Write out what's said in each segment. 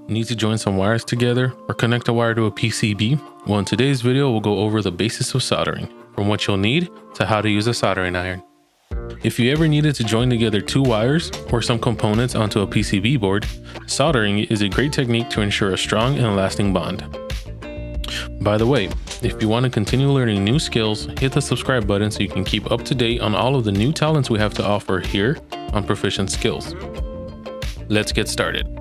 Need to join some wires together or connect a wire to a PCB? Well, in today's video, we'll go over the basics of soldering, from what you'll need to how to use a soldering iron. If you ever needed to join together two wires or some components onto a PCB board, soldering is a great technique to ensure a strong and lasting bond. By the way, if you want to continue learning new skills, hit the subscribe button so you can keep up to date on all of the new talents we have to offer here on Proficient Skills. Let's get started.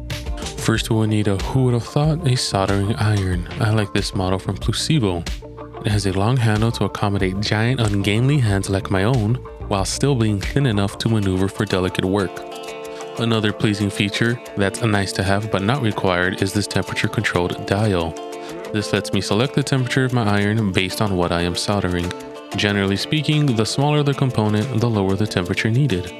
First, we'll need who would have thought, a soldering iron. I like this model from Plusivo. It has a long handle to accommodate giant ungainly hands like my own, while still being thin enough to maneuver for delicate work. Another pleasing feature that's nice to have but not required is this temperature controlled dial. This lets me select the temperature of my iron based on what I am soldering. Generally speaking, the smaller the component, the lower the temperature needed.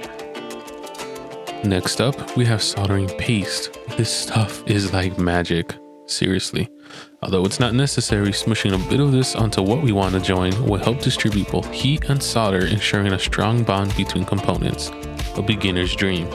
Next up, we have soldering paste. This stuff is like magic. Seriously. Although it's not necessary, smushing a bit of this onto what we want to join will help distribute both heat and solder, ensuring a strong bond between components. A beginner's dream.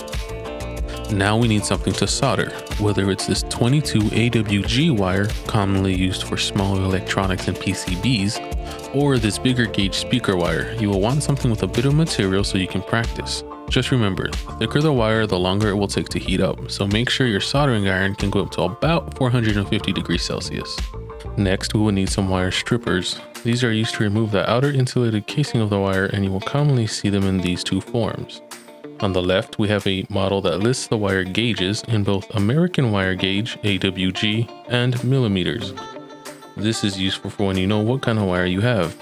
Now we need something to solder, whether it's this 22 AWG wire, commonly used for smaller electronics and PCBs, or this bigger gauge speaker wire. You will want something with a bit of material so you can practice. Just remember, the thicker the wire, the longer it will take to heat up, so make sure your soldering iron can go up to about 450 degrees Celsius. Next, we will need some wire strippers. These are used to remove the outer insulated casing of the wire, and you will commonly see them in these two forms. On the left, we have a model that lists the wire gauges in both American wire gauge, AWG, and millimeters. This is useful for when you know what kind of wire you have.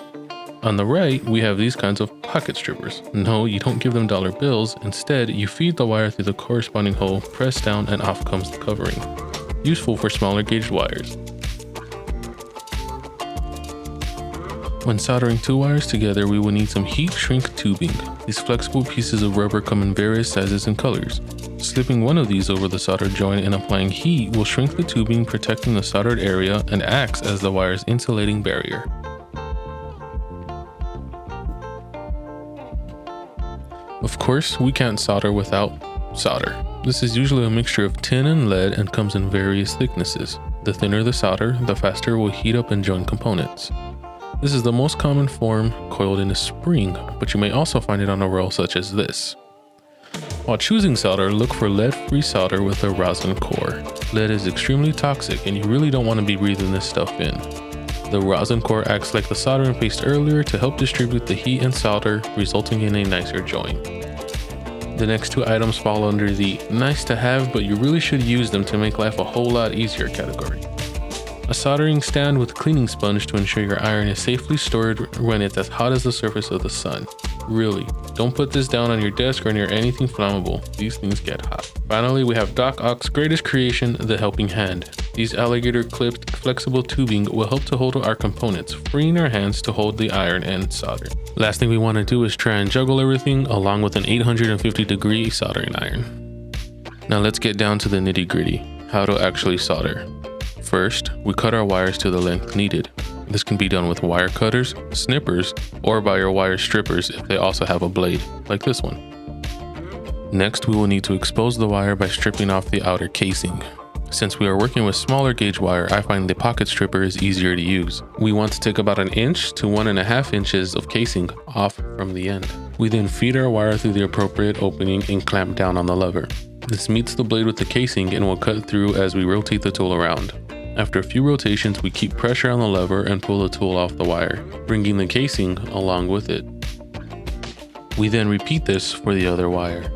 On the right, we have these kinds of pocket strippers. No, you don't give them dollar bills. Instead, you feed the wire through the corresponding hole, press down, and off comes the covering. Useful for smaller gauge wires. When soldering two wires together, we will need some heat shrink tubing. These flexible pieces of rubber come in various sizes and colors. Slipping one of these over the soldered joint and applying heat will shrink the tubing, protecting the soldered area, and acts as the wire's insulating barrier. Of course, we can't solder without solder. This is usually a mixture of tin and lead and comes in various thicknesses. The thinner the solder, the faster it will heat up and join components. This is the most common form, coiled in a spring, but you may also find it on a roll such as this. While choosing solder, look for lead-free solder with a rosin core. Lead is extremely toxic and you really don't want to be breathing this stuff in. The rosin core acts like the soldering paste earlier to help distribute the heat and solder, resulting in a nicer joint. The next two items fall under the nice to have but you really should use them to make life a whole lot easier category. A soldering stand with cleaning sponge to ensure your iron is safely stored when it's as hot as the surface of the sun. Really, don't put this down on your desk or near anything flammable. These things get hot. Finally, we have Doc Ock's greatest creation, the helping hand. These alligator clipped flexible tubing will help to hold our components, freeing our hands to hold the iron and solder. Last thing we want to do is try and juggle everything along with an 850 degree soldering iron. Now let's get down to the nitty gritty, how to actually solder. First, we cut our wires to the length needed. This can be done with wire cutters, snippers, or by your wire strippers if they also have a blade, like this one. Next, we will need to expose the wire by stripping off the outer casing. Since we are working with smaller gauge wire, I find the pocket stripper is easier to use. We want to take about 1 inch to 1.5 inches of casing off from the end. We then feed our wire through the appropriate opening and clamp down on the lever. This meets the blade with the casing and will cut through as we rotate the tool around. After a few rotations, we keep pressure on the lever and pull the tool off the wire, bringing the casing along with it. We then repeat this for the other wire.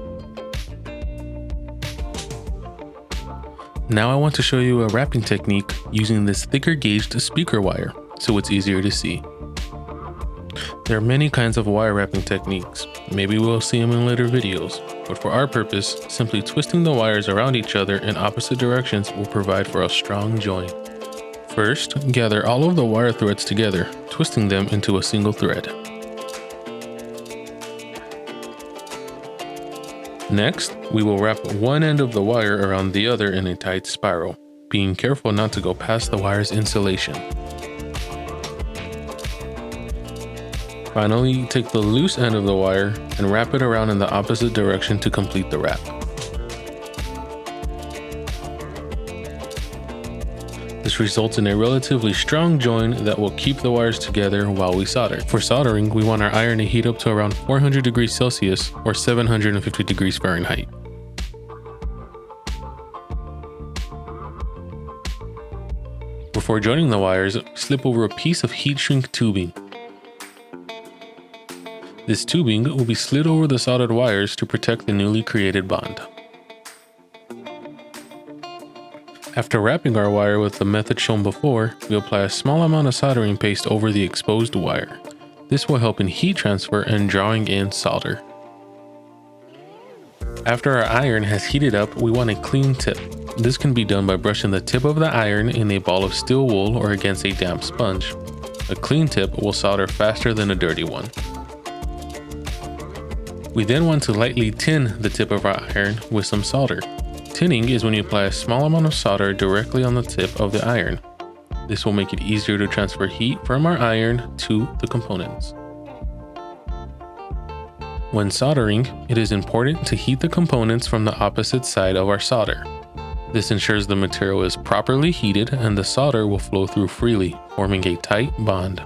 Now I want to show you a wrapping technique using this thicker gauged speaker wire, so it's easier to see. There are many kinds of wire wrapping techniques. Maybe we'll see them in later videos, but for our purpose, simply twisting the wires around each other in opposite directions will provide for a strong joint. First, gather all of the wire threads together, twisting them into a single thread. Next, we will wrap one end of the wire around the other in a tight spiral, being careful not to go past the wire's insulation. Finally, take the loose end of the wire and wrap it around in the opposite direction to complete the wrap. This results in a relatively strong joint that will keep the wires together while we solder. For soldering, we want our iron to heat up to around 400 degrees Celsius or 750 degrees Fahrenheit. Before joining the wires, slip over a piece of heat shrink tubing. This tubing will be slid over the soldered wires to protect the newly created bond. After wrapping our wire with the method shown before, we apply a small amount of soldering paste over the exposed wire. This will help in heat transfer and drawing in solder. After our iron has heated up, we want a clean tip. This can be done by brushing the tip of the iron in a ball of steel wool or against a damp sponge. A clean tip will solder faster than a dirty one. We then want to lightly tin the tip of our iron with some solder. Tinning is when you apply a small amount of solder directly on the tip of the iron. This will make it easier to transfer heat from our iron to the components. When soldering, it is important to heat the components from the opposite side of our solder. This ensures the material is properly heated and the solder will flow through freely, forming a tight bond.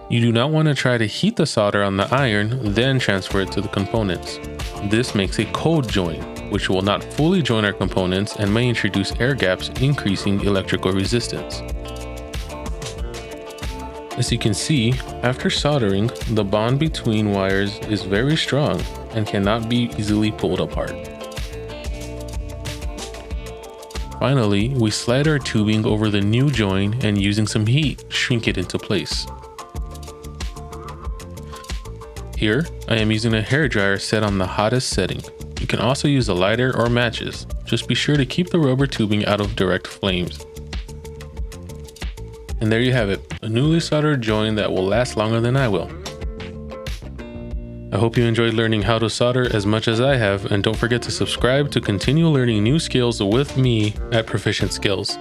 You do not want to try to heat the solder on the iron, then transfer it to the components. This makes a cold joint, which will not fully join our components and may introduce air gaps, increasing electrical resistance. As you can see, after soldering, the bond between wires is very strong and cannot be easily pulled apart. Finally, we slide our tubing over the new joint and using some heat, shrink it into place. Here, I am using a hairdryer set on the hottest setting. You can also use a lighter or matches. Just be sure to keep the rubber tubing out of direct flames. And there you have it, a newly soldered joint that will last longer than I will. I hope you enjoyed learning how to solder as much as I have, and don't forget to subscribe to continue learning new skills with me at Proficient Skills.